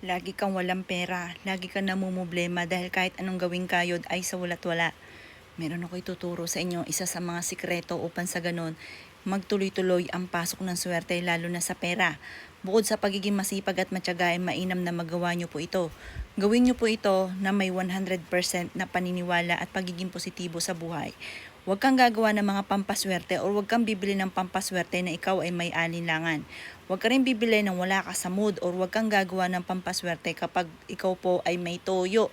Lagi kang walang pera, lagi kang namumblema dahil kahit anong gawing kayod ay sa wala't wala. Meron ako ituturo sa inyo isa sa mga sikreto upang sa ganon magtuloy-tuloy ang pasok ng swerte lalo na sa pera. Bukod sa pagiging masipag at matyaga ay mainam na magawa nyo po ito. Gawin nyo po ito na may 100% na paniniwala at pagiging positibo sa buhay. Huwag kang gagawa ng mga pampaswerte o huwag kang bibili ng pampaswerte na ikaw ay may alinlangan. Huwag ka rin bibili ng wala ka sa mood or huwag kang gagawa ng pampaswerte kapag ikaw po ay may toyo.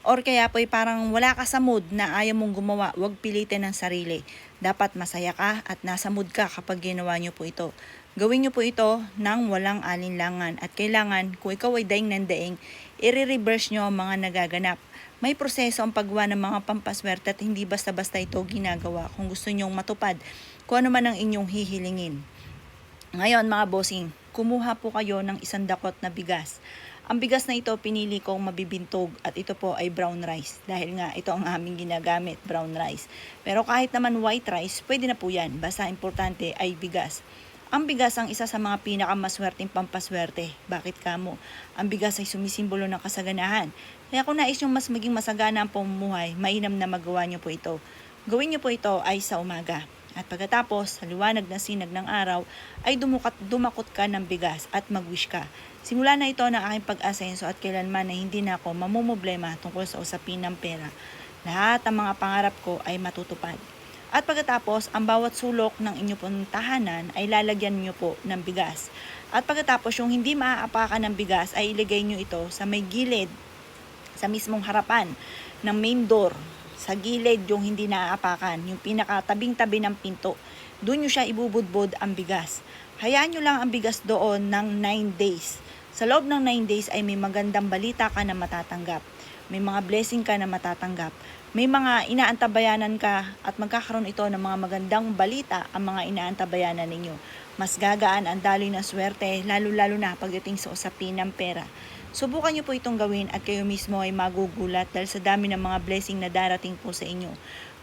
Or kaya po ay parang wala ka sa mood na ayaw mong gumawa, huwag pilitin ng sarili. Dapat masaya ka at nasa mood ka kapag ginawa nyo po ito. Gawin nyo po ito nang walang alinlangan at kailangan kung ikaw ay daing ng daing, i-reverse nyo ang mga nagaganap. May proseso ang paggawa ng mga pampaswerte at hindi basta-basta ito ginagawa kung gusto nyong matupad kung ano man ang inyong hihilingin. Ngayon mga bossing, kumuha po kayo ng 1 dakot na bigas. Ang bigas na ito pinili kong mabibintog at ito po ay brown rice dahil nga ito ang aming ginagamit, brown rice. Pero kahit naman white rice, pwede na po yan. Basta importante ay bigas. Ang bigas ang isa sa mga pinakamaswerteng pampaswerte. Bakit kamo? Ang bigas ay sumisimbolo ng kasaganahan. Kaya kung nais nyo mas maging masagana ang pamumuhay, mainam na magawa nyo po ito. Gawin nyo po ito ay sa umaga. At pagkatapos, sa liwanag na sinag ng araw, ay dumakot ka ng bigas at mag-wish ka. Simula na ito ng aking pag-asenso at kailanman na hindi na ako mamumblema tungkol sa usapin ng pera. Lahat ng mga pangarap ko ay matutupad. At pagkatapos, ang bawat sulok ng inyong pong tahanan ay lalagyan nyo po ng bigas. At pagkatapos, yung hindi maaapakan ng bigas ay ilagay nyo ito sa may gilid, sa mismong harapan ng main door. Sa gilid yung hindi naaapakan, yung pinakatabing-tabi ng pinto. Doon nyo siya ibubudbod ang bigas. Hayaan nyo lang ang bigas doon ng 9 days. Sa loob ng 9 days ay may magandang balita ka na matatanggap. May mga blessing ka na matatanggap. May mga inaantabayanan ka at magkakaroon ito ng mga magandang balita ang mga inaantabayanan ninyo. Mas gagaan ang daloy ng swerte, lalo-lalo na pagdating sa usapin ng pera. Subukan niyo po itong gawin at kayo mismo ay magugulat dahil sa dami ng mga blessing na darating po sa inyo.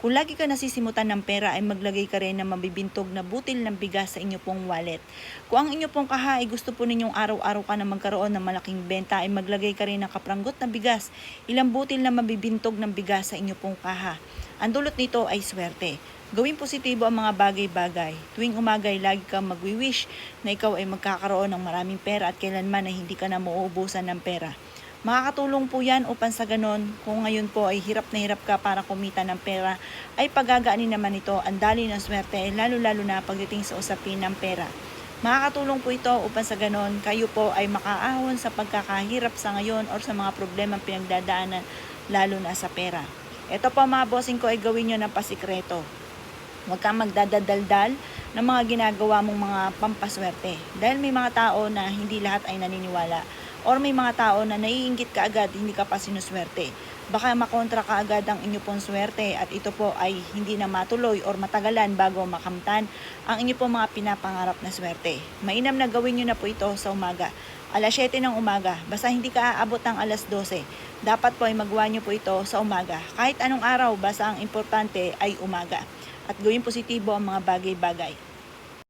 Kung lagi ka nasisimutan ng pera ay maglagay ka rin ng mabibintog na butil ng bigas sa inyo pong wallet. Kung ang inyo pong kaha ay gusto po ninyong araw-araw ka na magkaroon ng malaking benta ay maglagay ka rin ng kapranggot na bigas. Ilang butil na mabibintog ng bigas sa inyo pong kaha. Ang dulot nito ay swerte. Gawing positibo ang mga bagay-bagay. Tuwing umaga ay lagi kang magwi-wish na ikaw ay magkakaroon ng maraming pera at kailanman ay hindi ka na mauubusan ng pera. Makakatulong po yan upang sa ganon, kung ngayon po ay hirap na hirap ka para kumita ng pera, ay pagagaanin naman ito ang daloy ng swerte, lalo-lalo na pagdating sa usapin ng pera. Makakatulong po ito upang sa ganon, kayo po ay makaahon sa pagkakahirap sa ngayon o sa mga problemang pinagdadaanan, lalo na sa pera. Ito po mga bossing ko ay gawin nyo ng pasikreto. Huwag kang magdadaldal ng mga ginagawa mong mga pampaswerte. Dahil may mga tao na hindi lahat ay naniniwala. Or may mga tao na naiinggit ka agad, hindi ka pa sinuswerte. Baka makontra ka agad ang inyo pong swerte at ito po ay hindi na matuloy or matagalan bago makamtan ang inyo pong mga pinapangarap na swerte. Mainam na gawin nyo na po ito sa umaga. Alas 7 ng umaga, basta hindi ka aabot ng alas 12. Dapat po ay magawa nyo po ito sa umaga. Kahit anong araw, basta ang importante ay umaga. At gawing positibo ang mga bagay-bagay.